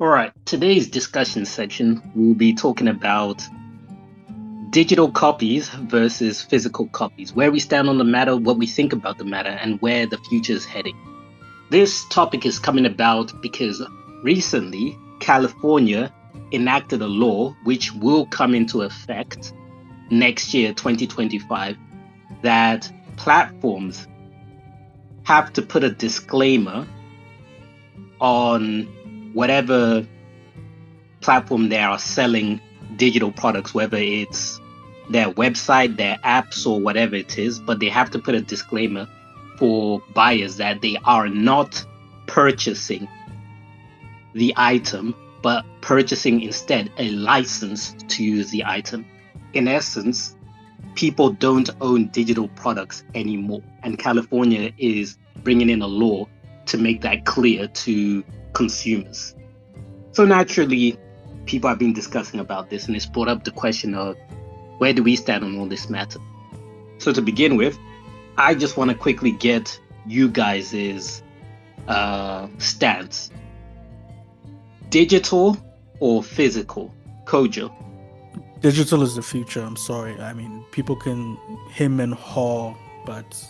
All right, today's discussion section, we'll be talking about digital copies versus physical copies, where we stand on the matter, what we think about the matter, and where the future is heading. This topic is coming about because recently California enacted a law which will come into effect next year, 2025, that platforms have to put a disclaimer on whatever platform they are selling digital products, whether it's their website, their apps, or whatever it is, but they have to put a disclaimer for buyers that they are not purchasing the item, but purchasing instead a license to use the item. In essence, people don't own digital products anymore, and California is bringing in a law to make that clear to consumers. So naturally, people have been discussing about this, and it's brought up the question of where do we stand on all this matter? So to begin with, I just want to quickly get you guys' stance. Digital or physical? Kojo? Digital is the future. I'm sorry. I mean, people can hem and haw, but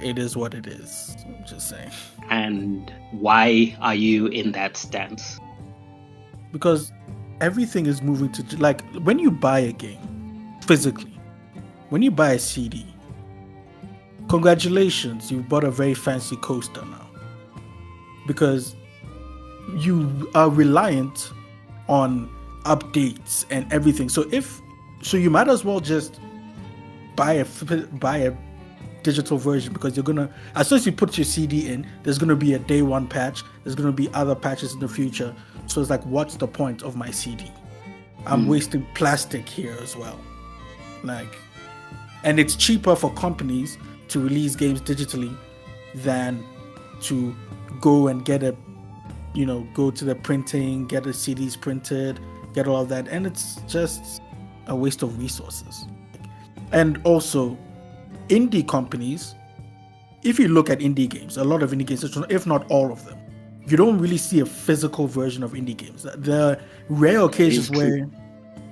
it is what it is. I'm just saying. And why are you in that stance? Because everything is moving to, like, when you buy a game physically, when you buy a CD, congratulations, you bought a very fancy coaster now. Because you are reliant on updates and everything. So you might as well just buy a digital version, because you're gonna, as soon as you put your CD in, there's gonna be a day one patch, there's gonna be other patches in the future. So it's like, what's the point of my CD? I'm wasting plastic here as well. Like, and it's cheaper for companies to release games digitally than to go and get go to the printing, get the CDs printed, get all of that, and it's just a waste of resources. And also, indie companies, if you look at indie games, a lot of indie games, if not all of them, you don't really see a physical version of indie games. There are rare occasions where,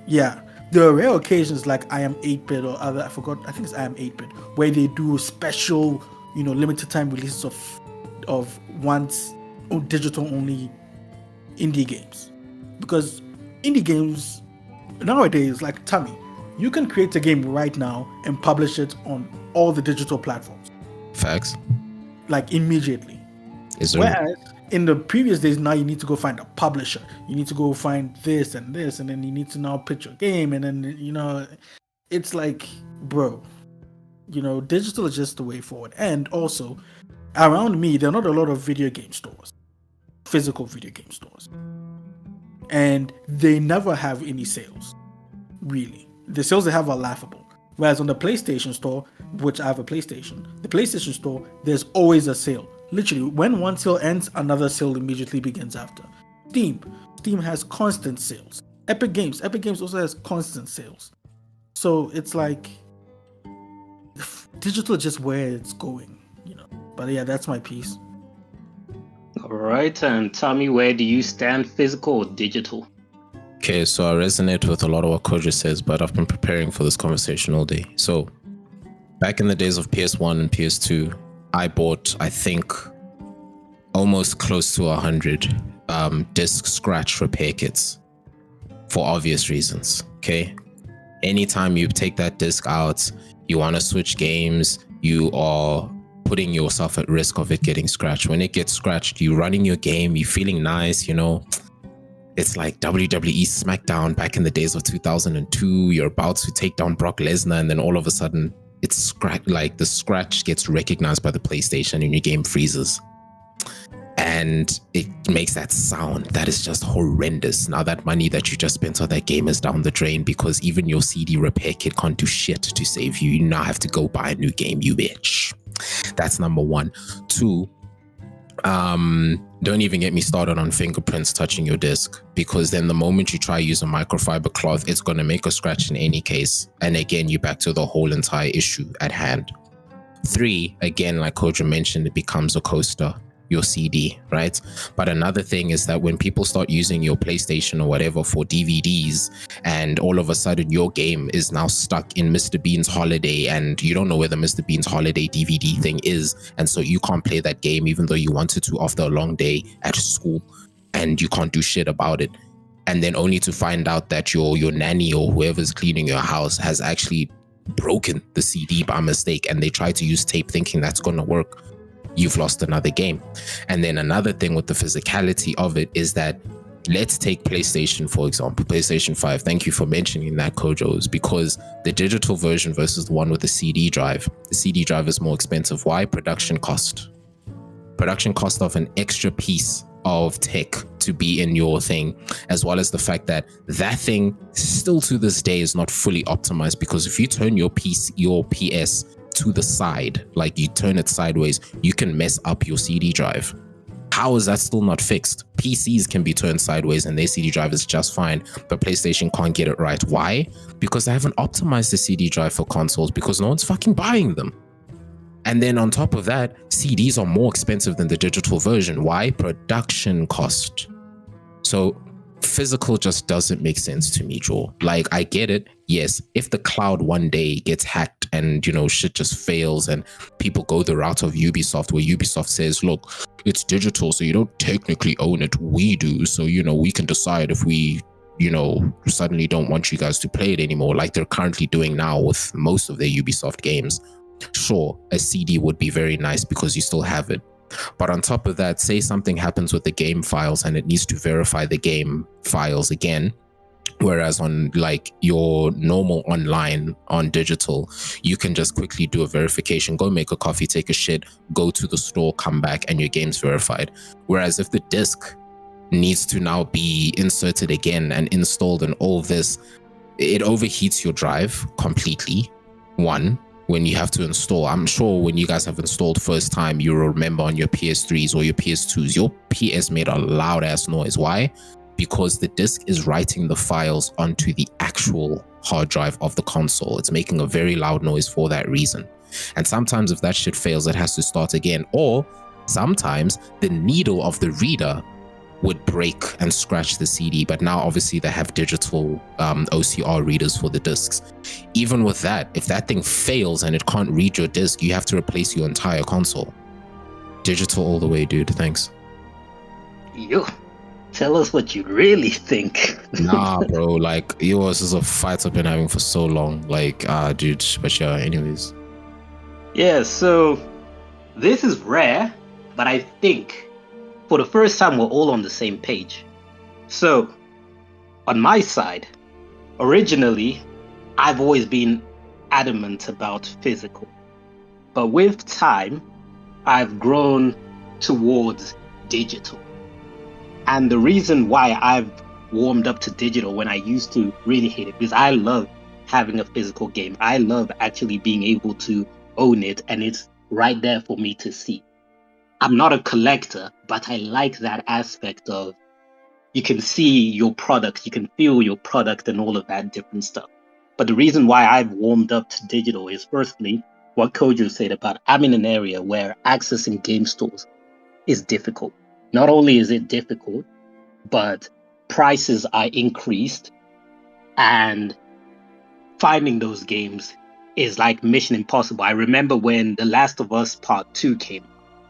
there are rare occasions like I Am 8-Bit or other, I think it's I Am 8-Bit, where they do special, limited time releases of once digital only indie games. Because indie games nowadays, like Tammy, you can create a game right now and publish it on all the digital platforms. Facts. Like immediately. Whereas in the previous days, now you need to go find a publisher. You need to go find this, and then you need to now pitch your game, and then, it's like, bro, digital is just the way forward. And also, around me, there are not a lot of video game stores, physical video game stores. And they never have any sales, really. The sales they have are laughable. Whereas on the PlayStation store, which I have a PlayStation, the PlayStation store, there's always a sale. Literally, when one sale ends, another sale immediately begins after. Steam has constant sales. Epic Games also has constant sales. So it's like, digital is just where it's going, But yeah, that's my piece. All right, and Tommy, where do you stand, physical or digital? Okay, so I resonate with a lot of what Kojo says, but I've been preparing for this conversation all day. So back in the days of PS1 and PS2, I bought, I think, almost close to 100 disc scratch repair kits for obvious reasons, okay? Anytime you take that disc out, you want to switch games, you are putting yourself at risk of it getting scratched. When it gets scratched, you're running your game, you're feeling nice, It's like WWE SmackDown back in the days of 2002. You're about to take down Brock Lesnar, and then all of a sudden, it's scratch. Like the scratch gets recognized by the PlayStation, and your game freezes, and it makes that sound that is just horrendous. Now that money that you just spent on that game is down the drain, because even your CD repair kit can't do shit to save you. You now have to go buy a new game, you bitch. That's number one. Two. Don't even get me started on fingerprints touching your disc, because then the moment you try use a microfiber cloth, it's going to make a scratch in any case. And again, you're back to the whole entire issue at hand. 3, again, like Kojo mentioned, it becomes a coaster. your CD, right? But another thing is that when people start using your PlayStation or whatever for DVDs, and all of a sudden your game is now stuck in Mr. Bean's Holiday, and you don't know where the Mr. Bean's Holiday DVD thing is, and so you can't play that game even though you wanted to after a long day at school, and you can't do shit about it. And then only to find out that your nanny or whoever's cleaning your house has actually broken the CD by mistake, and they try to use tape thinking that's going to work. You've lost another game. And then another thing with the physicality of it is that, let's take PlayStation, for example, PlayStation 5. Thank you for mentioning that, Kojo's, because the digital version versus the one with the CD drive is more expensive. Why? Production cost of an extra piece of tech to be in your thing, as well as the fact that that thing still to this day is not fully optimized, because if you turn your PS to the side, like you turn it sideways, you can mess up your CD drive. How is that still not fixed? PCs can be turned sideways and their CD drive is just fine, but PlayStation can't get it right. Why? Because they haven't optimized the CD drive for consoles, because no one's fucking buying them. And then on top of that, CDs are more expensive than the digital version. Why? Production cost. So physical just doesn't make sense to me, Joe. Like, I get it. Yes, if the cloud one day gets hacked and, shit just fails and people go the route of Ubisoft, where Ubisoft says, look, it's digital, so you don't technically own it. We do. So, we can decide if we, suddenly don't want you guys to play it anymore, like they're currently doing now with most of their Ubisoft games. Sure, a CD would be very nice because you still have it. But on top of that, say something happens with the game files and it needs to verify the game files again. Whereas on like your normal online on digital, you can just quickly do a verification, go make a coffee, take a shit, go to the store, come back, and your game's verified. Whereas if the disc needs to now be inserted again and installed and all this, it overheats your drive completely. One, when you have to install, I'm sure when you guys have installed first time, you remember on your PS3s or your PS2s, your PS made a loud ass noise. Why? Because the disc is writing the files onto the actual hard drive of the console. It's making a very loud noise for that reason. And sometimes if that shit fails, it has to start again. Or sometimes the needle of the reader would break and scratch the CD. But now obviously they have digital OCR readers for the discs. Even with that, if that thing fails and it can't read your disc, you have to replace your entire console. Digital all the way, dude. Thanks. Yo, tell us what you really think. Nah, bro. Like, this is a fight I've been having for so long. Like, dude. But yeah, anyways. Yeah, so this is rare, but I think for the first time we're all on the same page. So, on my side, originally, I've always been adamant about physical. But with time, I've grown towards digital. And the reason why I've warmed up to digital when I used to really hate it, because I love having a physical game. I love actually being able to own it, and it's right there for me to see. I'm not a collector, but I like that aspect of you can see your product, you can feel your product and all of that different stuff. But the reason why I've warmed up to digital is firstly, what Kojo said about I'm in an area where accessing game stores is difficult. Not only is it difficult, but prices are increased and finding those games is like mission impossible. I remember when The Last of Us Part 2 came,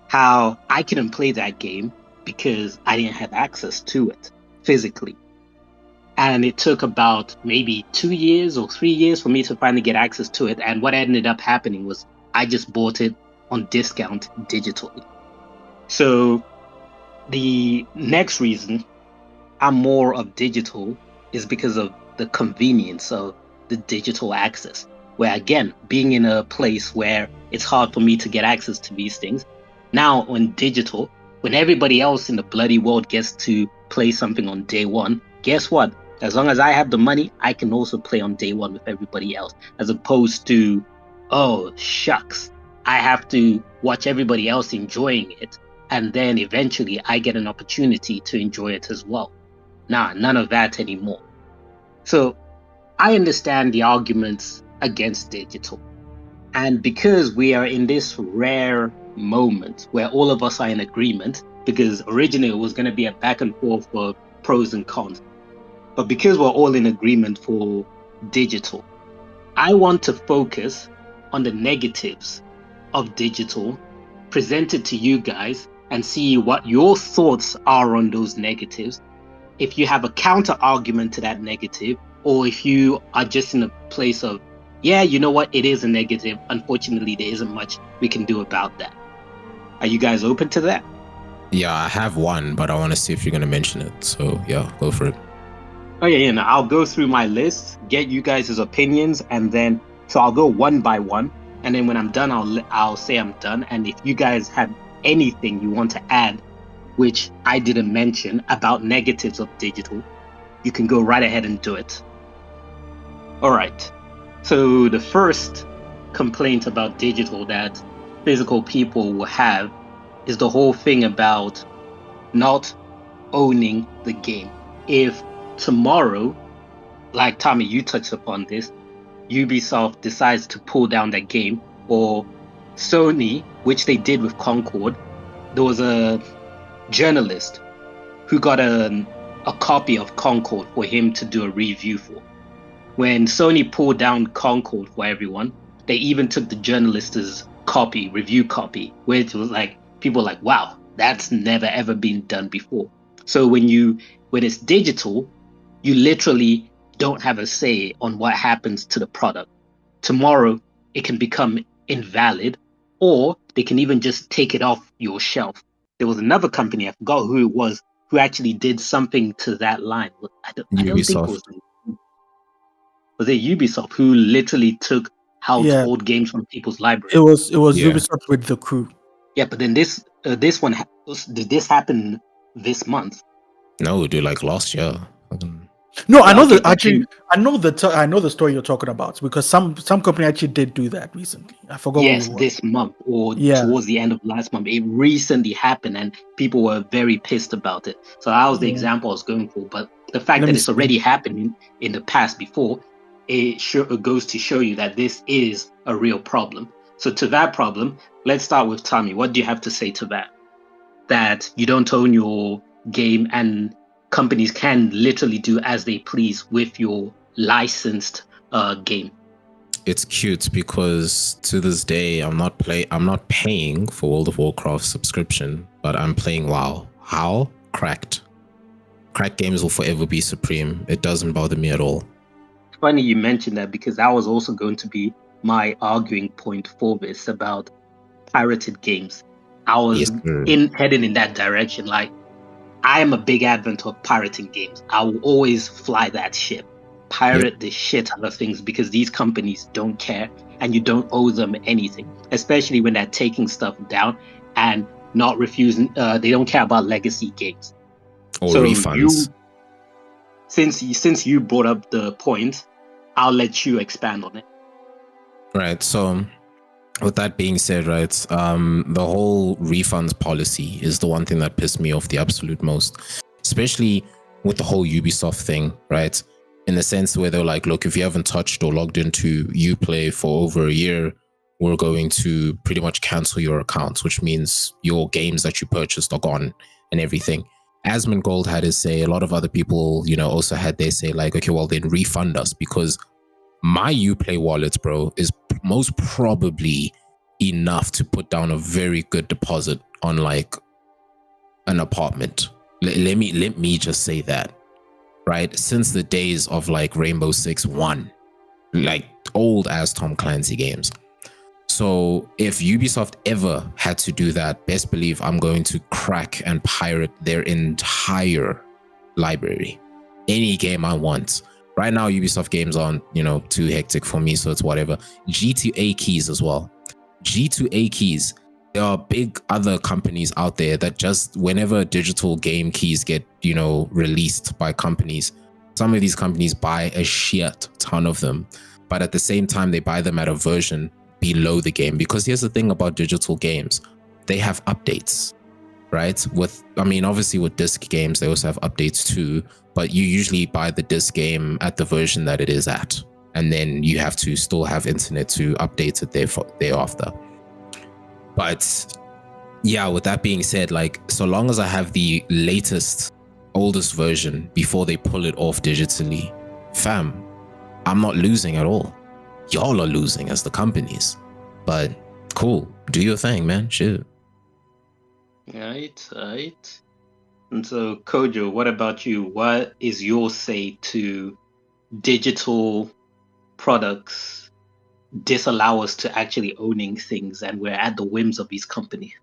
how I couldn't play that game because I didn't have access to it physically. And it took about maybe 2 years or 3 years for me to finally get access to it. And what ended up happening was I just bought it on discount digitally. So the next reason I'm more of digital is because of the convenience of the digital access. Where again, being in a place where it's hard for me to get access to these things, now on digital, when everybody else in the bloody world gets to play something on day one, guess what? As long as I have the money, I can also play on day one with everybody else, as opposed to, oh, shucks, I have to watch everybody else enjoying it, and then eventually I get an opportunity to enjoy it as well. Nah, none of that anymore. So I understand the arguments against digital. And because we are in this rare moment where all of us are in agreement, because originally it was going to be a back and forth for pros and cons. But because we're all in agreement for digital, I want to focus on the negatives of digital, present it to you guys, and see what your thoughts are on those negatives. If you have a counter argument to that negative, or if you are just in a place of, yeah, you know what, it is a negative. Unfortunately, there isn't much we can do about that. Are you guys open to that? Yeah, I have one, but I want to see if you're going to mention it. So yeah, go for it. Oh yeah, and I'll go through my list, get you guys' opinions, and then so I'll go one by one, and then when I'm done, I'll say I'm done. And if you guys have anything you want to add, which I didn't mention about negatives of digital, you can go right ahead and do it. All right. So the first complaint about digital that physical people will have is the whole thing about not owning the game. If tomorrow, like Tommy, you touched upon this, Ubisoft decides to pull down that game, or Sony, which they did with Concord, there was a journalist who got a copy of Concord for him to do a review for. When Sony pulled down Concord for everyone, they even took the journalist's review copy, which was like, people were like, wow, that's never ever been done before. So when it's digital, you literally don't have a say on what happens to the product. Tomorrow, it can become invalid, or they can even just take it off your shelf. There was another company, I forgot who it was, who actually did something to that line. I don't think it was it Ubisoft who literally took out Yeah. old games from people's library. It was Yeah. Ubisoft with The Crew. Yeah, but then this one did this happen this month? No, dude, like last year. No, I know Okay, that actually. I know the story you're talking about, because some company actually did do that recently. I forgot yes, what it was. this month or Yeah. towards the end of last month. It recently happened and people were very pissed about it. So that was the Yeah. example I was going for. But the fact Let that me it's see. already happened in the past before, it goes to show you that this is a real problem. So to that problem, let's start with Tommy. What do you have to say to that? That you don't own your game and companies can literally do as they please with your licensed game. It's cute because to this day I'm not paying for World of Warcraft subscription, but I'm playing WoW. How? Cracked games will forever be supreme. It doesn't bother me at all. Funny you mentioned that, because that was also going to be my arguing point for this about pirated games. I was heading in that direction. Like, I am a big advocate of pirating games. I will always fly that ship. Pirate the shit out of things, because these companies don't care and you don't owe them anything, especially when they're taking stuff down and not refusing. They don't care about legacy games. Or so refunds. Since you brought up the point, I'll let you expand on it. Right. So with that being said, right, the whole refunds policy is the one thing that pissed me off the absolute most, especially with the whole Ubisoft thing, right? In the sense where they're like, look, if you haven't touched or logged into Uplay for over a year, we're going to pretty much cancel your accounts, which means your games that you purchased are gone and everything. Asmongold had his say, a lot of other people, also had their say, like, okay, well, then refund us, because my Uplay wallet, bro, is most probably enough to put down a very good deposit on like an apartment. Let me just say that, right? Since the days of like Rainbow Six 1, like old ass Tom Clancy games. So if Ubisoft ever had to do that, best believe I'm going to crack and pirate their entire library. Any game I want. Right now, Ubisoft games aren't, too hectic for me, so it's whatever. G2A keys as well. G2A keys. There are big other companies out there that just, whenever digital game keys get, released by companies, some of these companies buy a shit ton of them. But at the same time, they buy them at a version below the game. Because here's the thing about digital games. They have updates, right? Obviously with disc games, they also have updates too, but you usually buy the disc game at the version that it is at. And then you have to still have internet to update it thereafter. But Yeah, with that being said, like, so long as I have the latest, oldest version before they pull it off digitally, fam, I'm not losing at all. Y'all are losing as the companies. But cool, do your thing, man. Shoot. Right, right. And so, Kojo, what about you? What is your say to digital products disallow us to actually owning things and we're at the whims of these companies?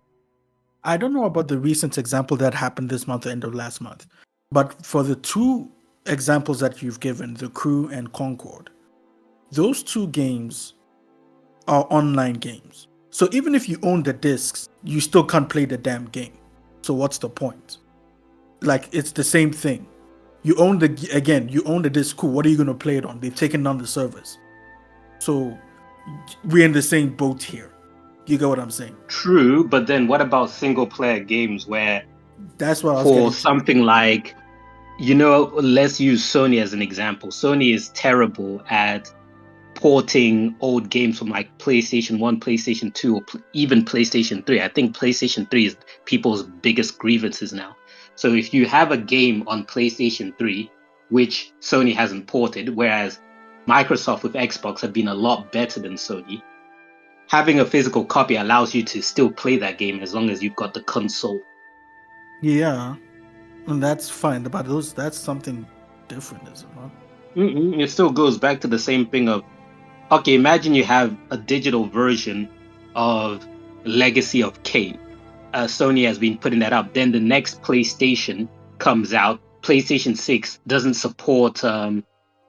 I don't know about the recent example that happened this month, end of last month, but for the two examples that you've given, The Crew and Concord, those two games are online games. So even if you own the discs, you still can't play the damn game. So what's the point? Like, it's the same thing. You own the disc, cool. What are you going to play it on? They've taken down the servers. So we're in the same boat here. You get what I'm saying? True, but then what about single player games where That's what I was for getting to. something like, let's use Sony as an example. Sony is terrible at porting old games from like PlayStation 1, PlayStation 2, or even PlayStation 3. I think PlayStation 3 is people's biggest grievances now. So if you have a game on PlayStation 3, which Sony hasn't ported, whereas Microsoft with Xbox have been a lot better than Sony, having a physical copy allows you to still play that game as long as you've got the console. Yeah, and that's fine. But that's something different, is it not? It still goes back to the same thing of, okay, imagine you have a digital version of Legacy of Kain. Sony has been putting that up. Then the next PlayStation comes out. PlayStation 6 doesn't support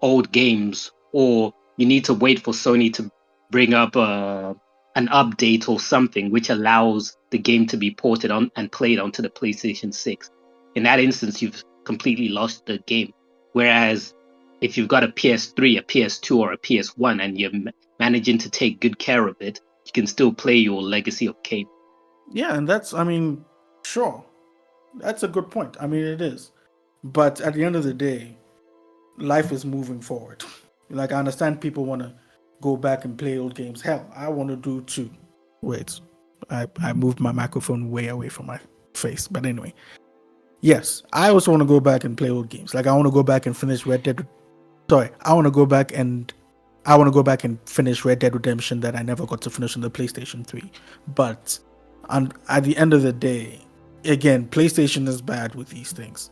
old games, or you need to wait for Sony to bring up an update or something which allows the game to be ported on and played onto the PlayStation 6. In that instance, you've completely lost the game. Whereas if you've got a PS3, a PS2, or a PS1 and you're managing to take good care of it, you can still play your Legacy of Kain. Yeah, and sure. That's a good point. I mean, it is. But at the end of the day, life is moving forward. Like, I understand people want to go back and play old games. Hell, I want to do too. Wait, I moved my microphone way away from my face. But anyway, yes, I also want to go back and play old games. Like, I want to go back and finish Red Dead. Sorry, I want to go back and finish Red Dead Redemption that I never got to finish on the PlayStation 3. But at the end of the day, again, PlayStation is bad with these things.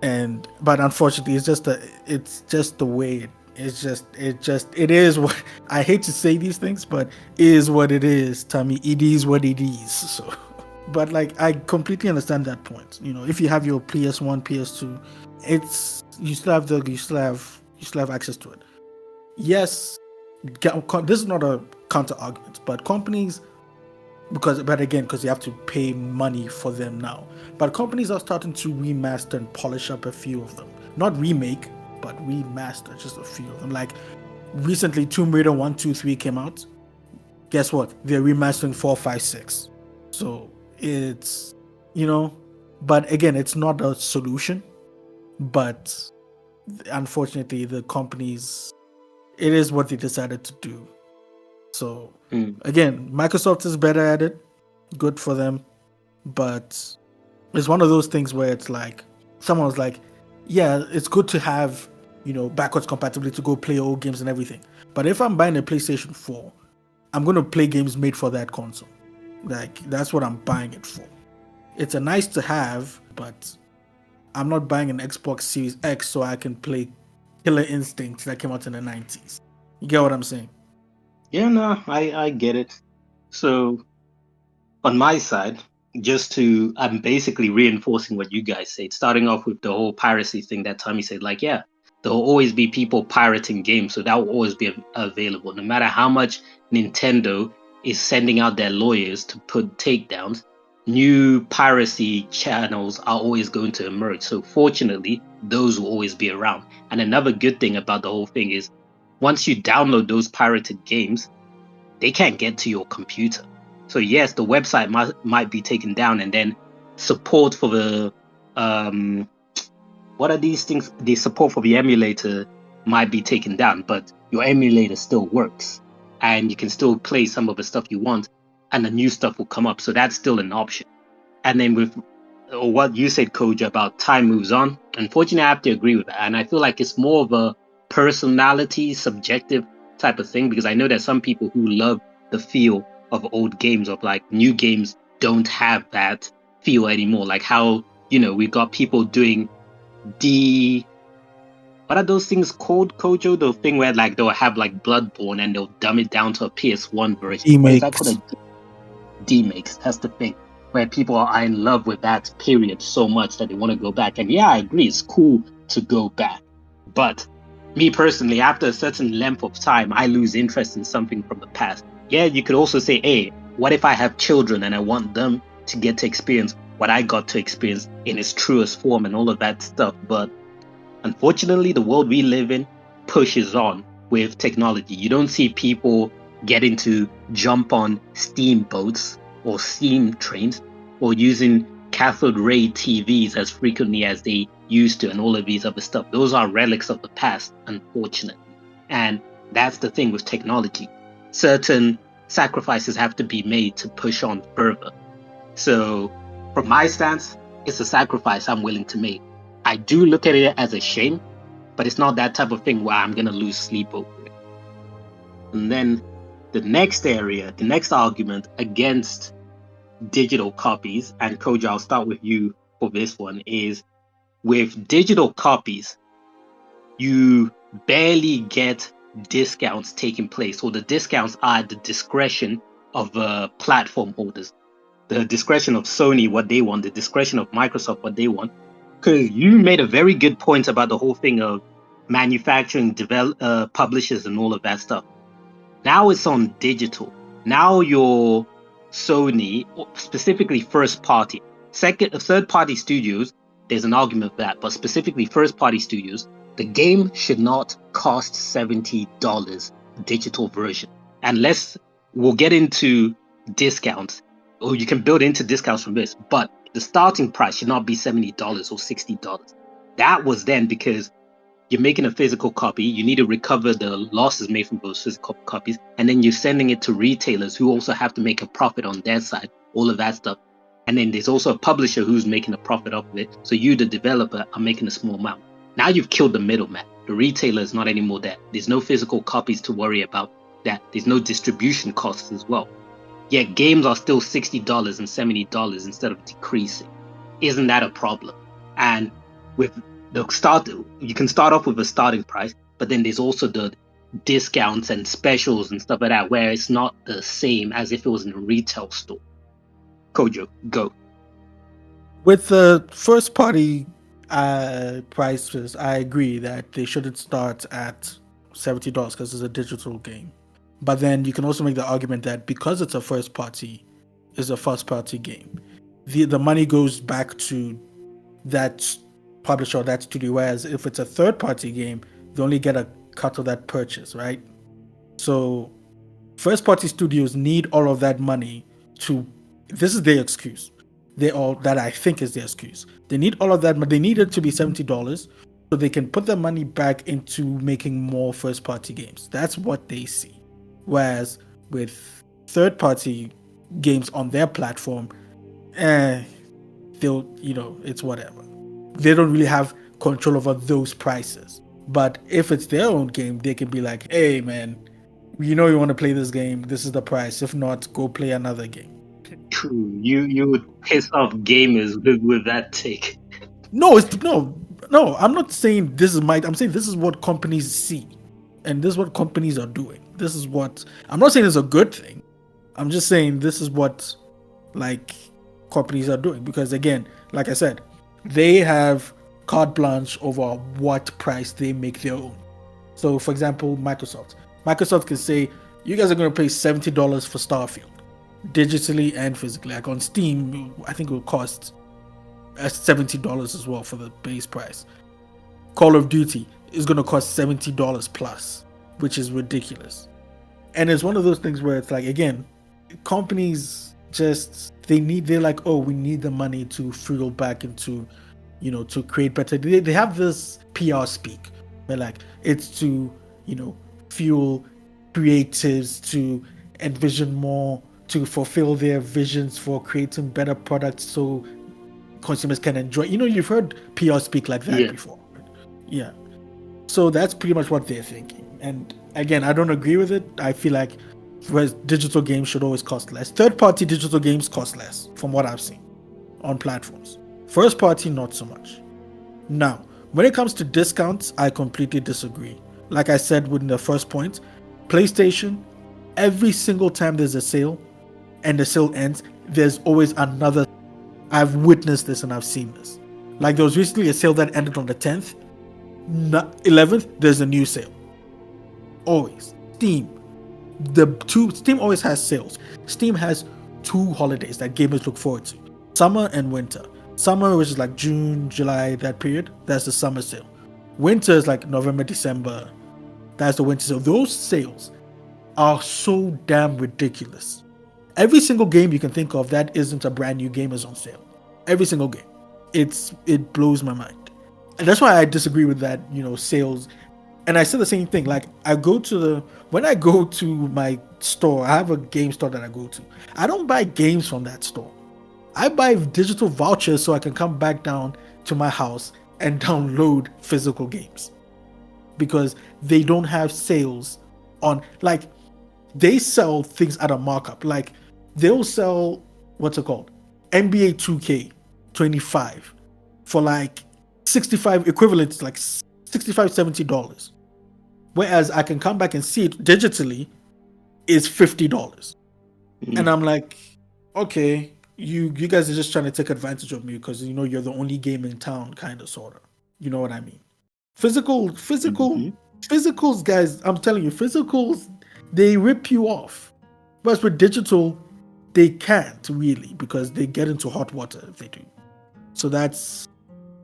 But unfortunately, it's just the way it is what I hate to say these things, but it is what it is, Tommy. It is what it is. So, but like, I completely understand that point. If you have your PS1, PS2, you still have access to it. Yes, this is not a counter argument, but companies, because you have to pay money for them now. But companies are starting to remaster and polish up a few of them. Not remake, but remaster just a few of them. Like, recently, Tomb Raider 1, 2, 3 came out. Guess what? They're remastering 4, 5, 6. So it's, but again, it's not a solution. But unfortunately, the companies, it is what they decided to do. So again, Microsoft is better at it. Good for them. But it's one of those things where it's like, someone was like, yeah, it's good to have, backwards compatibility to go play old games and everything. But if I'm buying a PlayStation 4, I'm going to play games made for that console. Like, that's what I'm buying it for. It's a nice to have, but I'm not buying an Xbox Series X so I can play Killer Instinct that came out in the 90s. You get what I'm saying? Yeah, no, I get it. So on my side, I'm basically reinforcing what you guys said, starting off with the whole piracy thing that Tommy said. Like, yeah, there will always be people pirating games, so that will always be available. No matter how much Nintendo is sending out their lawyers to put takedowns, new piracy channels are always going to emerge. So fortunately, those will always be around. And another good thing about the whole thing is, once you download those pirated games, they can't get to your computer. So yes, the website might be taken down, and then support for the what are these things? The support for the emulator might be taken down, but your emulator still works, and you can still play some of the stuff you want. and the new stuff will come up. So that's still an option. And then with what you said, Koja, about time moves on, unfortunately, I have to agree with that. And I feel like it's more of a personality, subjective type of thing, because I know there's some people who love the feel of old games, of like new games don't have that feel anymore. Like how, we got people doing what are those things called, Kojo? The thing where like they'll have like Bloodborne and they'll dumb it down to a PS1 version. What is that called? D-makes. That's the thing. Where people are in love with that period so much that they want to go back. And yeah, I agree, it's cool to go back. But me personally, after a certain length of time, I lose interest in something from the past. Yeah, you could also say, hey, what if I have children and I want them to get to experience what I got to experience in its truest form and all of that stuff. But unfortunately, the world we live in pushes on with technology. You don't see people getting to jump on steamboats or steam trains or using cathode ray TVs as frequently as they used to and all of these other stuff. Those are relics of the past, unfortunately. And that's the thing with technology. Certain sacrifices have to be made to push on further. So from my stance, it's a sacrifice I'm willing to make. I do look at it as a shame, but it's not that type of thing where I'm going to lose sleep over it. And then the next argument against digital copies, and Koja, I'll start with you for this one, is with digital copies, you barely get discounts taking place, or the discounts are at the discretion of platform holders. The discretion of Sony, what they want, the discretion of Microsoft, what they want. Because you made a very good point about the whole thing of manufacturing, publishers and all of that stuff. Now it's on digital. Now your Sony, specifically first party, third party studios, there's an argument for that, but specifically first party studios, the game should not cost $70 digital version. Unless we'll get into discounts, or you can build into discounts from this, but the starting price should not be $70 or $60. That was then because you're making a physical copy, you need to recover the losses made from those physical copies, and then you're sending it to retailers who also have to make a profit on their side, all of that stuff. And then there's also a publisher who's making a profit off of it. So you, the developer, are making a small amount. Now you've killed the middleman. The retailer is not anymore there. There's no physical copies to worry about that. There's no distribution costs as well. Yet games are still $60 and $70 instead of decreasing. Isn't that a problem? And with you can start off with a starting price, but then there's also the discounts and specials and stuff like that, where it's not the same as if it was in a retail store. Kojo, go. With the first party prices, I agree that they shouldn't start at $70 because it's a digital game. But then you can also make the argument that because it's a first party game, the money goes back to that publisher or that studio, whereas if it's a third party game, they only get a cut of that purchase, right? So first party studios need all of that money this is their excuse. That I think is their excuse. They need all of that, but they need it to be $70 so they can put the money back into making more first party games. That's what they see. Whereas with third party games on their platform, they'll, it's whatever. They don't really have control over those prices. But if it's their own game, they can be like, hey man, you want to play this game, this is the price. If not, go play another game. True. You would piss off gamers with that take. No, I'm not saying this is I'm saying this is what companies see. And this is what companies are doing. I'm not saying it's a good thing. I'm just saying this is what companies are doing. Because again, like I said, they have carte blanche over what price they make their own. So for example, Microsoft can say, you guys are going to pay $70 for Starfield, digitally and physically. Like on Steam, I think it will cost $70 as well for the base price. Call of Duty is going to cost $70 plus, which is ridiculous. And it's one of those things where it's like, again, companies they're like, oh, we need the money to fuel back into, to create better. They have this PR speak where like it's to, fuel creatives to envision more, to fulfill their visions for creating better products so consumers can enjoy. You've heard PR speak like that before. Yeah. So that's pretty much what they're thinking. And again, I don't agree with it. I feel like digital games should always cost less. Third-party digital games cost less, from what I've seen on platforms. First-party, not so much. Now, when it comes to discounts, I completely disagree. Like I said within the first point, PlayStation, every single time there's a sale and the sale ends, there's always another. I've witnessed this and I've seen this. Like there was recently a sale that ended on the 10th. 11th, there's a new sale. Always. Steam always has sales. Steam has 2 holidays that gamers look forward to: summer and winter. Summer, which is like June, July, that period, that's the summer sale. Winter is like November, December, that's the winter sale. Those sales are so damn ridiculous. Every single game you can think of that isn't a brand new game is on sale. Every single game. It blows my mind. And that's why I disagree with that, sales. And I said the same thing. Like when I go to my store, I have a game store that I go to. I don't buy games from that store. I buy digital vouchers so I can come back down to my house and download physical games. Because they don't have sales on, like, they sell things at a markup. Like, they'll sell, what's it called? NBA 2K 25 for like 65, equivalent to like $65, $70. Whereas I can come back and see it digitally is $50. Mm-hmm. And I'm like, okay, you guys are just trying to take advantage of me because you're the only game in town, kind of, sort of. You know what I mean? Physicals, guys, I'm telling you, physicals, they rip you off. But with digital, they can't really, because they get into hot water if they do. So that's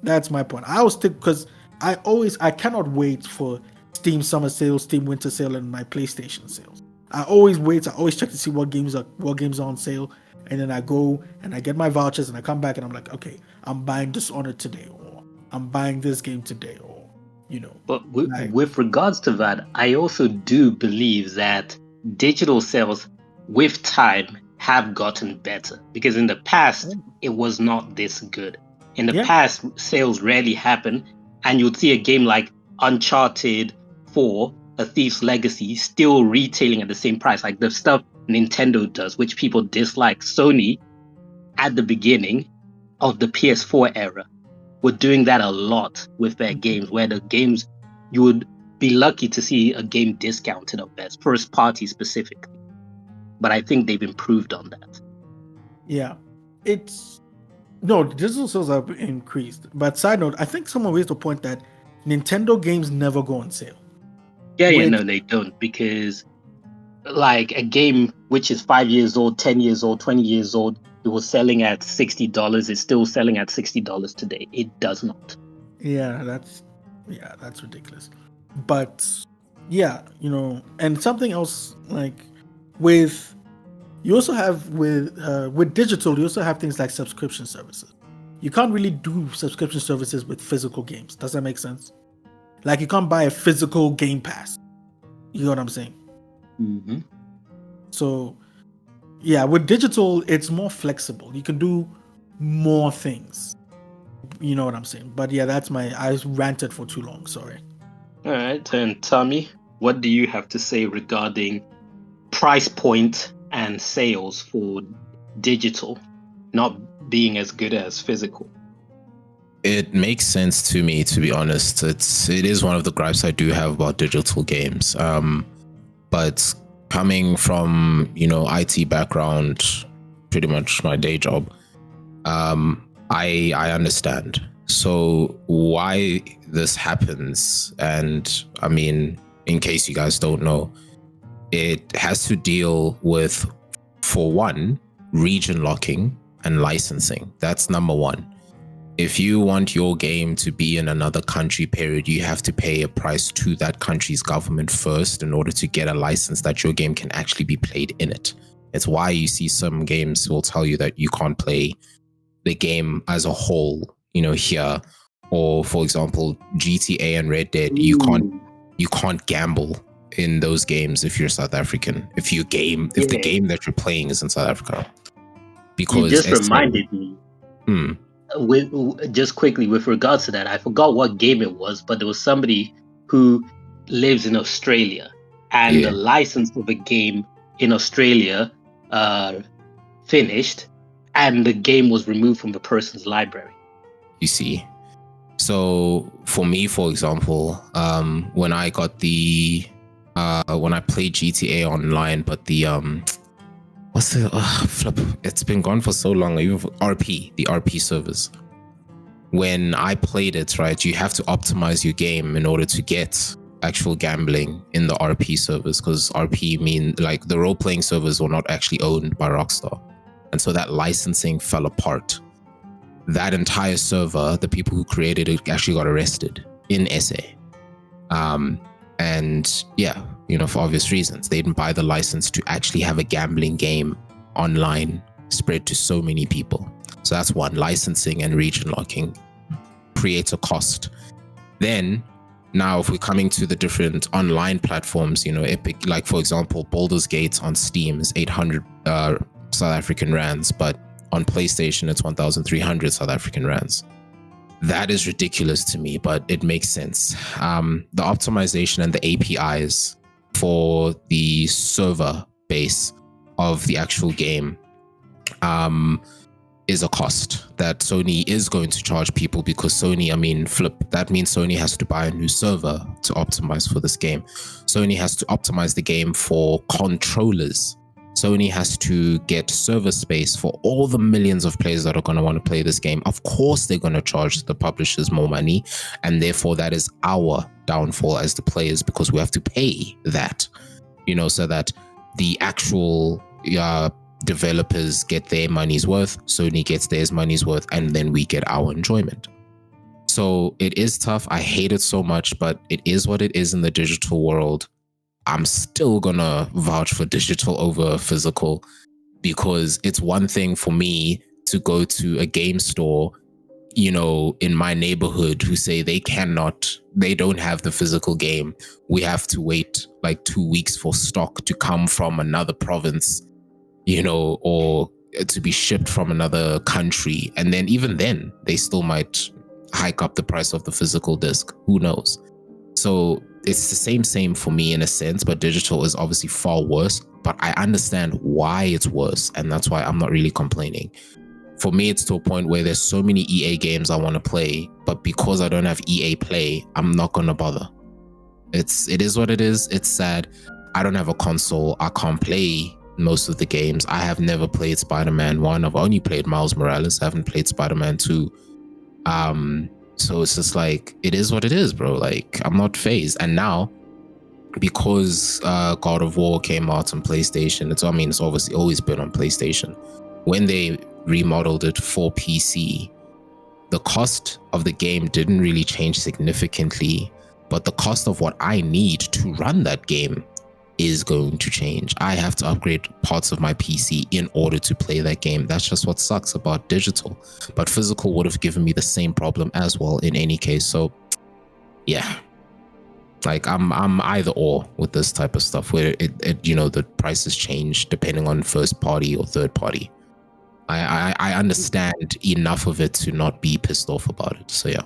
my point. I'll stick, because I cannot wait for Steam summer sales, Steam winter sale, and my PlayStation sales. I always wait. I always check to see what games are on sale, and then I go and I get my vouchers and I come back and I'm like, okay, I'm buying Dishonored today, or I'm buying this game today, or But with regards to that, I also do believe that digital sales with time have gotten better, because in the past it was not this good. In the past, sales rarely happen, and you'd see a game like Uncharted 4, A Thief's Legacy, still retailing at the same price, like the stuff Nintendo does, which people dislike. Sony, at the beginning of the PS4 era, were doing that a lot with their games, where the games, you would be lucky to see a game discounted at best, first party specifically. But I think they've improved on that. Yeah. Digital sales have increased. But side note, I think someone raised the point that Nintendo games never go on sale. No, they don't, because like a game which is 5 years old, 10 years old, 20 years old, it was selling at $60. It's still selling at $60 today. It does not. Yeah, that's ridiculous. But yeah, and something else, like with digital, you also have things like subscription services. You can't really do subscription services with physical games. Does that make sense? Like, you can't buy a physical Game Pass. You know what I'm saying? Mm-hmm. So, yeah, with digital, it's more flexible. You can do more things. You know what I'm saying? But yeah, I ranted for too long. Sorry. All right, and Tommy, what do you have to say regarding price point and sales for digital not being as good as physical? It makes sense to me, to be honest. It is one of the gripes I do have about digital games. But coming from, IT background, pretty much my day job, I understand. So why this happens, and I mean, in case you guys don't know, it has to deal with, for one, region locking and licensing. That's number one. If you want your game to be in another country, period, you have to pay a price to that country's government first in order to get a license that your game can actually be played in it. It's why you see some games will tell you that you can't play the game as a whole, here. Or, for example, GTA and Red Dead, you can't gamble in those games if you're South African. If the game that you're playing is in South Africa, You because just reminded me. Just quickly with regards to that, I forgot what game it was, but there was somebody who lives in Australia, and the license of a game in Australia finished, and the game was removed from the person's library. You see, so for me, for example, when I got when I played GTA Online, but the what's the flip? It's been gone for so long. Even the RP servers. When I played it, right, you have to optimize your game in order to get actual gambling in the RP servers, because RP mean like the role-playing servers were not actually owned by Rockstar, and so that licensing fell apart. That entire server, the people who created it actually got arrested in SA. And yeah, for obvious reasons, they didn't buy the license to actually have a gambling game online spread to so many people. So that's one. Licensing and region locking creates a cost. Then now if we're coming to the different online platforms, Epic, like for example, Baldur's Gate on Steam is 800 South African rands, but on PlayStation it's 1,300 South African rands. That is ridiculous to me, but it makes sense. The optimization and the APIs for the server base of the actual game is a cost that Sony is going to charge people, because Sony, that means Sony has to buy a new server to optimize for this game. Sony has to optimize the game for controllers. Sony has to get server space for all the millions of players that are going to want to play this game. Of course, they're going to charge the publishers more money, and therefore that is our downfall as the players, because we have to pay that, so that the actual developers get their money's worth, Sony gets theirs money's worth, and then we get our enjoyment. So it is tough. I hate it so much, but it is what it is in the digital world. I'm still gonna vouch for digital over physical, because it's one thing for me to go to a game store, in my neighborhood, who say they don't have the physical game. We have to wait like 2 weeks for stock to come from another province, or to be shipped from another country. And then even then, they still might hike up the price of the physical disc. Who knows? So it's the same for me in a sense, but digital is obviously far worse. But I understand why it's worse, and that's why I'm not really complaining. For me, it's to a point where there's so many EA games I want to play, but because I don't have EA Play, I'm not gonna bother. It is what it is. It's sad. I don't have a console. I can't play most of the games. I have never played Spider-Man 1. I've only played Miles Morales. I haven't played Spider-Man 2. So it's just like, it is what it is, bro. Like, I'm not phased. And now, because God of War came out on PlayStation, it's obviously always been on PlayStation. When they remodeled it for PC, the cost of the game didn't really change significantly, but the cost of what I need to run that game is going to change. I have to upgrade parts of my PC in order to play that game. That's just what sucks about digital. But physical would have given me the same problem as well in any case. So yeah, like I'm either or with this type of stuff, where it the prices change depending on first party or third party. I understand enough of it to not be pissed off about it. So yeah.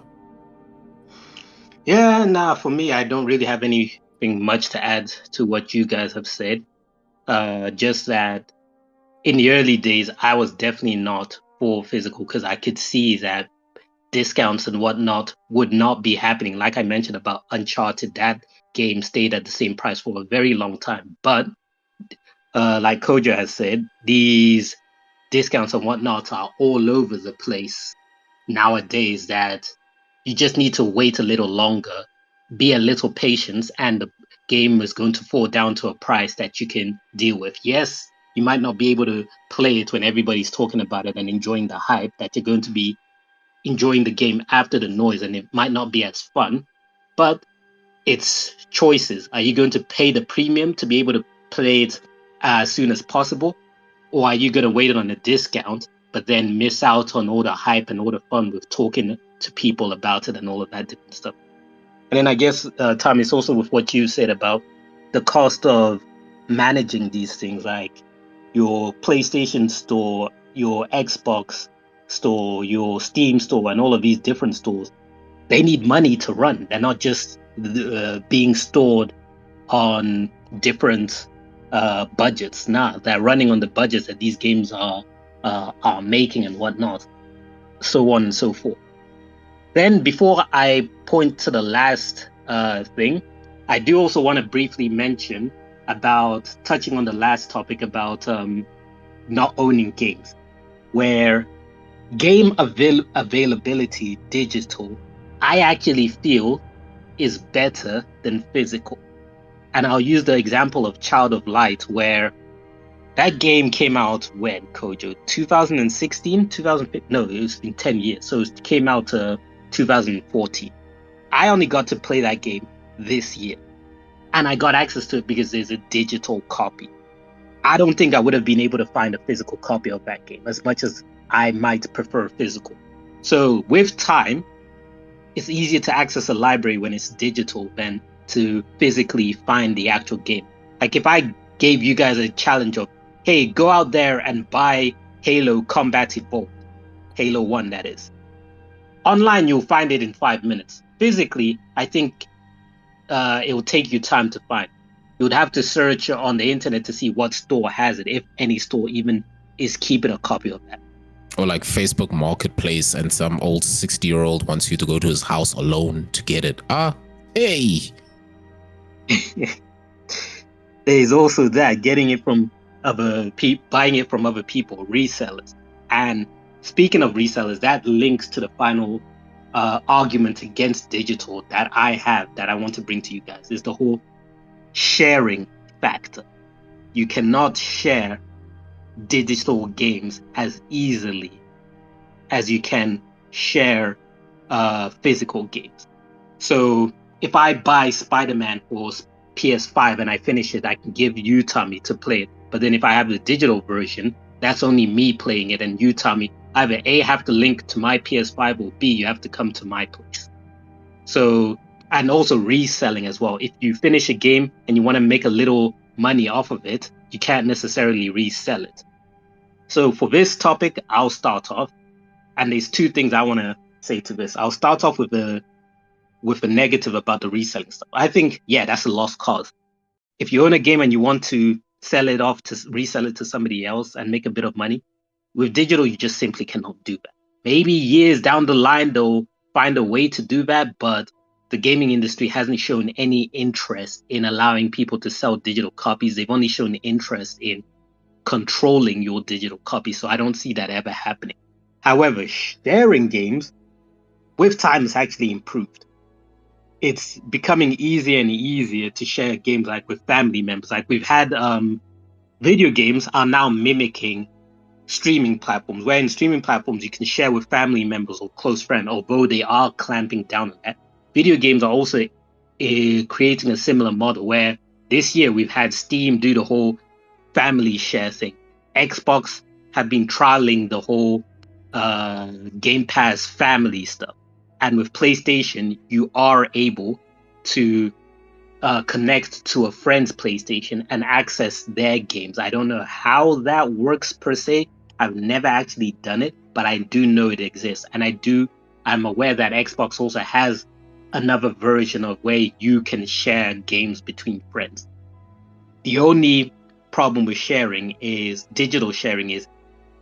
Yeah, nah, for me, I don't really have anything much to add to what you guys have said. Just that in the early days, I was definitely not for physical, because I could see that discounts and whatnot would not be happening. Like I mentioned about Uncharted, that game stayed at the same price for a very long time. But like Kojo has said, these discounts and whatnot are all over the place nowadays, that you just need to wait a little longer, be a little patient, and the game is going to fall down to a price that you can deal with. Yes, you might not be able to play it when everybody's talking about it and enjoying the hype, that you're going to be enjoying the game after the noise, and it might not be as fun, but it's choices. Are you going to pay the premium to be able to play it as soon as possible? Or are you going to wait on a discount, but then miss out on all the hype and all the fun with talking to people about it and all of that different stuff? And then I guess, Tom, it's also with what you said about the cost of managing these things, like your PlayStation store, your Xbox store, your Steam store, and all of these different stores, they need money to run. They're not just being stored on different budgets. Nah, they're running on the budgets that these games are making and whatnot, so on and so forth. Then, before I point to the last thing, I do also want to briefly mention about touching on the last topic about not owning games, where game availability digital, I actually feel is better than physical. And I'll use the example of Child of Light, where that game came out when, Kojo? 2016? 2015? No, it's been 10 years. So it came out 2014. I only got to play that game this year. And I got access to it because there's a digital copy. I don't think I would have been able to find a physical copy of that game, as much as I might prefer physical. So with time, it's easier to access a library when it's digital than to physically find the actual game. Like if I gave you guys a challenge of, hey, go out there and buy Halo Combat Evolved, Halo 1 that is. Online, you'll find it in 5 minutes. Physically, I think it will take you time to find. You would have to search on the internet to see what store has it, if any store even is keeping a copy of that. Or like Facebook Marketplace, and some old 60-year-old wants you to go to his house alone to get it. Hey. There's also that, getting it from other people, buying it from other people, resellers. And speaking of resellers, that links to the final argument against digital that I have, that I want to bring to you guys, is the whole sharing factor. You cannot share digital games as easily as you can share physical games. So if I buy Spider-Man for PS5 and I finish it, I can give you, Tommy, to play it. But then if I have the digital version, that's only me playing it, and you, Tommy, either A, have to link to my PS5, or B, you have to come to my place. So, and also reselling as well. If you finish a game and you want to make a little money off of it, you can't necessarily resell it. So for this topic, I'll start off. And there's two things I want to say to this. I'll start off with a negative about the reselling stuff. I think, yeah, that's a lost cause. If you own a game and you want to sell it off to resell it to somebody else and make a bit of money, with digital, you just simply cannot do that. Maybe years down the line, they'll find a way to do that, but the gaming industry hasn't shown any interest in allowing people to sell digital copies. They've only shown interest in controlling your digital copy. So I don't see that ever happening. However, sharing games with time has actually improved. It's becoming easier and easier to share games, like with family members. Like we've had video games are now mimicking streaming platforms, where in streaming platforms you can share with family members or close friends, although they are clamping down on that. Video games are also creating a similar model, where this year we've had Steam do the whole family share thing. Xbox have been trialing the whole Game Pass family stuff. And with PlayStation, you are able to connect to a friend's PlayStation and access their games. I don't know how that works per se. I've never actually done it, but I do know it exists. And I'm aware that Xbox also has another version of where you can share games between friends. The only problem with digital sharing is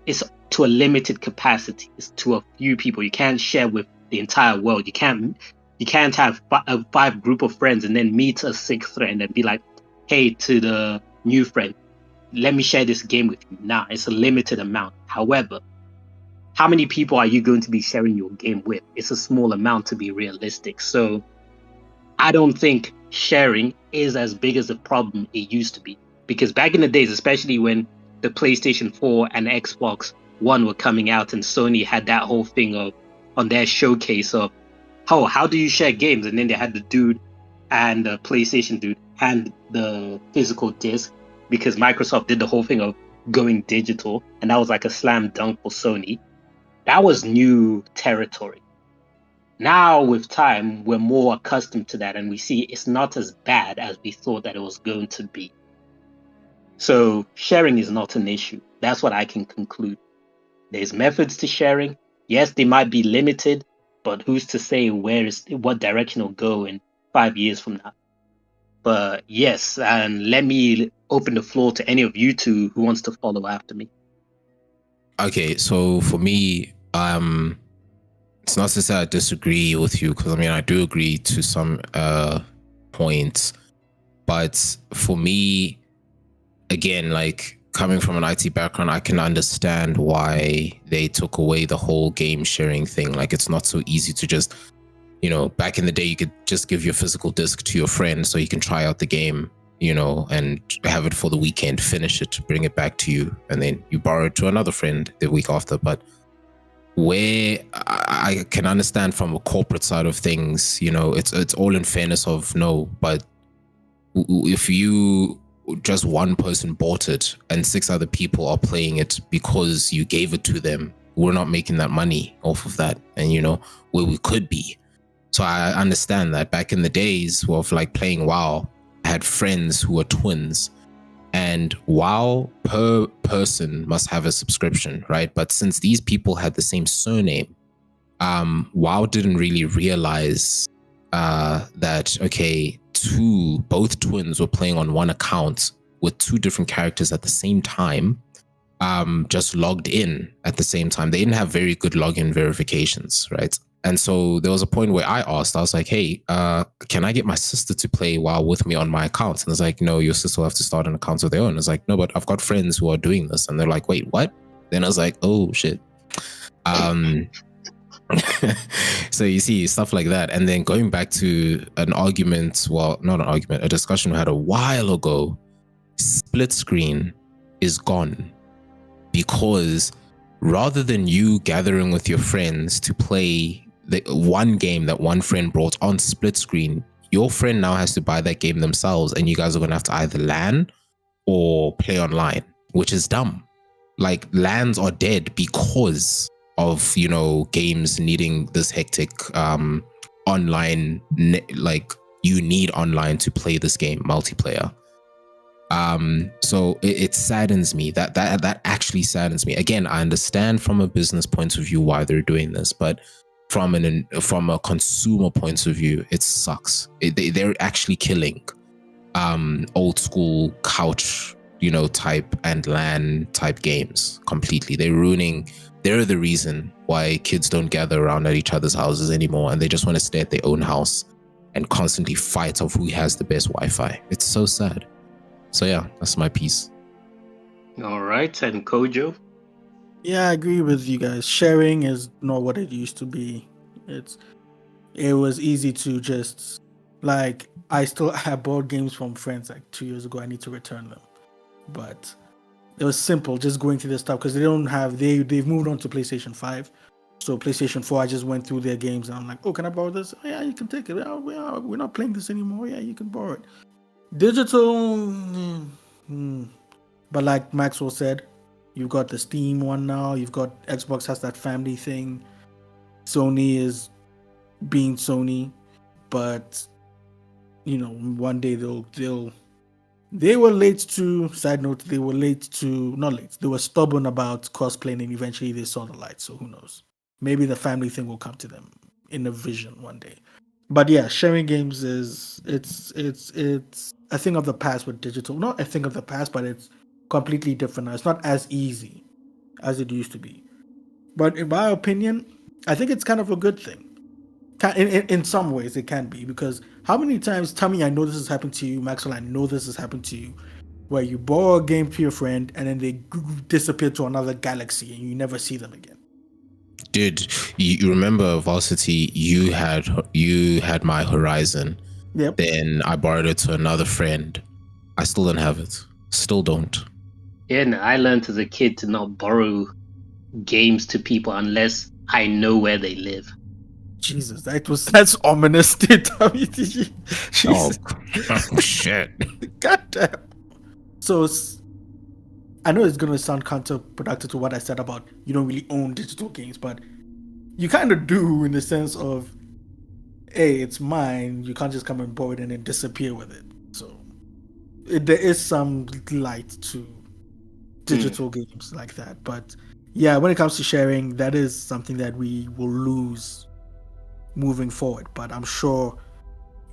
it's to a limited capacity. It's to a few people. You can't share with the entire world. You can't have a 5 group of friends and then meet a 6th friend and be like, hey, to the new friend, let me share this game with you. Nah, it's a limited amount. However, how many people are you going to be sharing your game with? It's a small amount, to be realistic. So I don't think sharing is as big as a problem it used to be. Because back in the days, especially when the PlayStation 4 and Xbox One were coming out, and Sony had that whole thing of on their showcase of, oh, how do you share games? And then they had the dude and the PlayStation dude hand the physical disc, because Microsoft did the whole thing of going digital, and that was like a slam dunk for Sony. That was new territory. Now, with time, we're more accustomed to that, and we see it's not as bad as we thought that it was going to be. So sharing is not an issue. That's what I can conclude. There's methods to sharing. Yes, they might be limited, but who's to say what direction it'll go in 5 years from now? But yes, and let me open the floor to any of you two who wants to follow after me. Okay, so for me, it's not to say I disagree with you, because I mean I do agree to some points, but for me, again, like coming from an IT background, I can understand why they took away the whole game sharing thing. Like, it's not so easy to just, back in the day, you could just give your physical disc to your friend so you can try out the game, and have it for the weekend, finish it, bring it back to you, and then you borrow it to another friend the week after. But where I can understand from a corporate side of things, it's all in fairness of no, but if you just one person bought it and 6 other people are playing it because you gave it to them, we're not making that money off of that, and where we could be. So I understand that back in the days of like playing WoW, I had friends who were twins, and WoW per person must have a subscription, right? But since these people had the same surname, WoW didn't really realize that, okay, both twins were playing on one account with 2 different characters at the same time, just logged in at the same time. They didn't have very good login verifications, right? And so there was a point where I was like, hey, can I get my sister to play WoW with me on my account? And it's like, no, your sister will have to start an account of their own. It's like, no, but I've got friends who are doing this. And they're like, wait, what? Then I was like, oh shit. So you see stuff like that. And then going back to an argument, well, not an argument, a discussion we had a while ago, split screen is gone, because rather than you gathering with your friends to play the one game that one friend brought on split screen, your friend now has to buy that game themselves, and you guys are going to have to either LAN or play online, which is dumb. Like, LANs are dead because of games needing this hectic online, like you need online to play this game multiplayer. So it saddens me, that actually saddens me. Again, I understand from a business point of view why they're doing this, but from a consumer point of view, it sucks. They're actually killing old school couch type and LAN type games completely. They're the reason why kids don't gather around at each other's houses anymore, and they just want to stay at their own house and constantly fight of who has the best Wi-Fi. It's so sad. So yeah, that's my piece. All right, and Kojo? Yeah, I agree with you guys. Sharing is not what it used to be. It was easy to just, like, I bought games from friends like 2 years ago. I need to return them, but it was simple just going through their stuff, because they've moved on to PlayStation 5. So PlayStation 4, I just went through their games and I'm like, oh, can I borrow this? Oh, yeah, you can take it. We're not playing this anymore. Yeah, you can borrow it. Digital, but like Maxwell said, you've got the Steam one now. You've got Xbox has that family thing. Sony is being Sony, but one day they were late to. Side note, they were not late. They were stubborn about crossplay, and eventually they saw the light. So who knows? Maybe the family thing will come to them in a vision one day. But yeah, sharing games it's a thing of the past with digital. Not a thing of the past, but it's completely different now. It's not as easy as it used to be. But in my opinion, I think it's kind of a good thing. In some ways, it can be, because how many times, tell me, I know this has happened to you, Maxwell, I know this has happened to you, where you borrow a game to your friend and then they disappear to another galaxy and you never see them again. Dude, you remember Varsity? You had my Horizon. Yep. Then I borrowed it to another friend. I still don't have it. Still don't. Yeah, no, I learned as a kid to not borrow games to people unless I know where they live. Jesus, that's ominous. Oh shit! Goddamn. So I know it's gonna sound counterproductive to what I said about you don't really own digital games, but you kind of do, in the sense of hey, it's mine. You can't just come and borrow it and then disappear with it. So there is some light to digital games like that. But yeah, when it comes to sharing, that is something that we will lose moving forward. But I'm sure,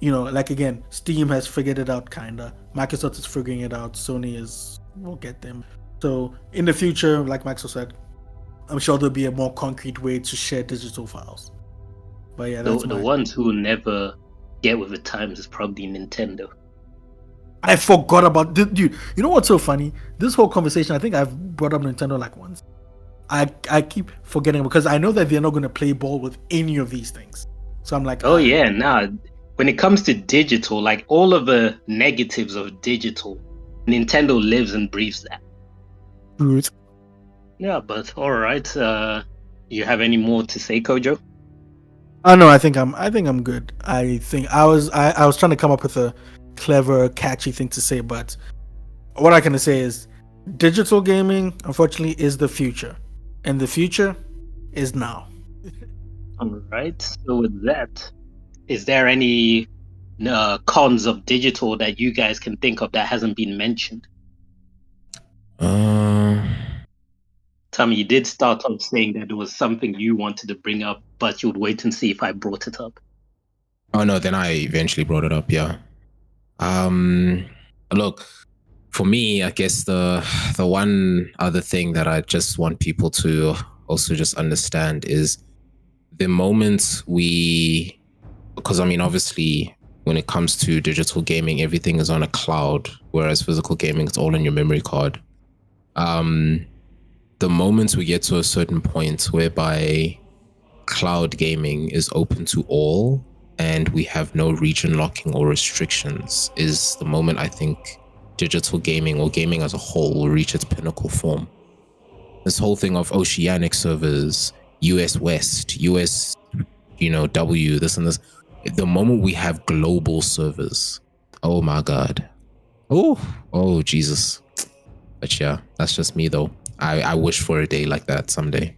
like again, Steam has figured it out kinda. Microsoft is figuring it out. Sony will get them. So in the future, like Microsoft said, I'm sure there'll be a more concrete way to share digital files. But yeah, that's The my. ones who never get with the times is probably Nintendo. I forgot about dude. You know what's so funny? This whole conversation, I think I've brought up Nintendo like once. I keep forgetting because I know that they're not going to play ball with any of these things. So I'm like, Oh yeah, nah. When it comes to digital, like all of the negatives of digital, Nintendo lives and breathes that. Good. Yeah, but all right. You have any more to say, Kojo? Oh no, I think I'm good. I was trying to come up with a clever, catchy thing to say, but what I can say is digital gaming, unfortunately, is the future. And the future is now. All right. So with that, is there any cons of digital that you guys can think of that hasn't been mentioned? Tommy, you did start off saying that there was something you wanted to bring up, but you would wait and see if I brought it up. Oh no, then I eventually brought it up. Yeah. Look, for me, I guess the one other thing that I just want people to also just understand is the moment because I mean, obviously, when it comes to digital gaming, everything is on a cloud, whereas physical gaming, it's all in your memory card. The moment we get to a certain point whereby cloud gaming is open to all and we have no region locking or restrictions is the moment I think digital gaming or gaming as a whole will reach its pinnacle form. This whole thing of oceanic servers, US West, US, W, this and this. The moment we have global servers, oh my God. Oh, Jesus. But yeah, that's just me though. I wish for a day like that someday.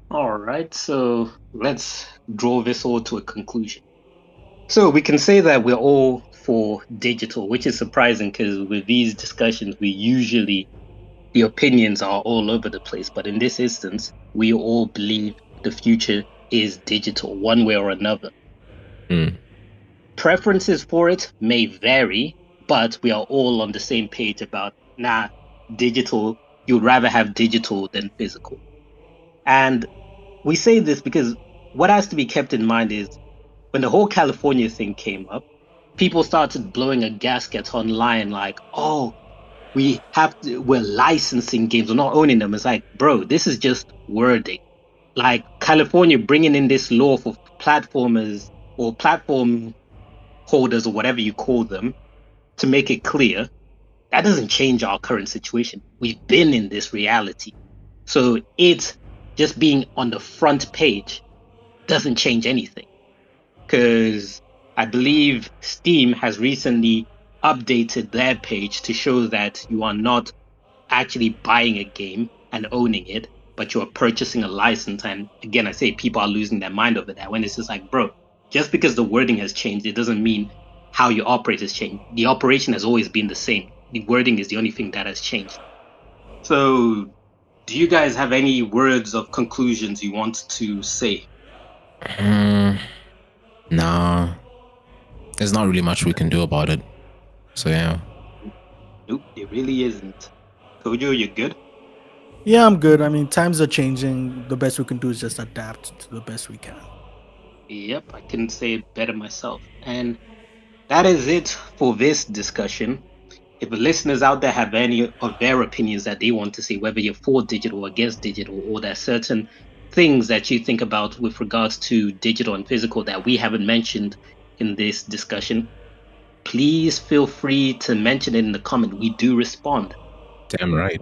All right, so let's draw this all to a conclusion. So we can say that we're all for digital, which is surprising because with these discussions, the opinions are all over the place. But in this instance, we all believe the future is digital, one way or another. Preferences for it may vary, but we are all on the same page about, digital, you'd rather have digital than physical. And we say this because what has to be kept in mind is when the whole California thing came up, people started blowing a gasket online like, oh, we're licensing games, we're not owning them. It's like, bro, this is just wording. Like California bringing in this law for platformers or platform holders or whatever you call them to make it clear, that doesn't change our current situation. We've been in this reality. So it's just being on the front page doesn't change anything. Because I believe Steam has recently updated their page to show that you are not actually buying a game and owning it, but you're purchasing a license. And again, I say people are losing their mind over that when it's just like, bro, just because the wording has changed, it doesn't mean how you operate has changed. The operation has always been the same. The wording is the only thing that has changed. So, do you guys have any words of conclusions you want to say? Nah, there's not really much we can do about it. So yeah. Nope, there really isn't. Kojo, you good? Yeah, I'm good. I mean, times are changing. The best we can do is just adapt to the best we can. Yep, I couldn't say it better myself. And that is it for this discussion. If the listeners out there have any of their opinions that they want to see, whether you're for digital or against digital, or there's certain things that you think about with regards to digital and physical that we haven't mentioned in this discussion, please feel free to mention it in the comment. We do respond. Damn right.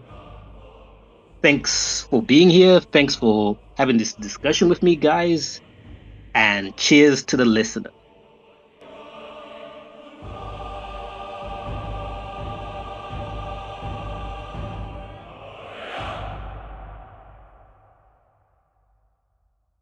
Thanks for being here. Thanks for having this discussion with me, guys. And cheers to the listener.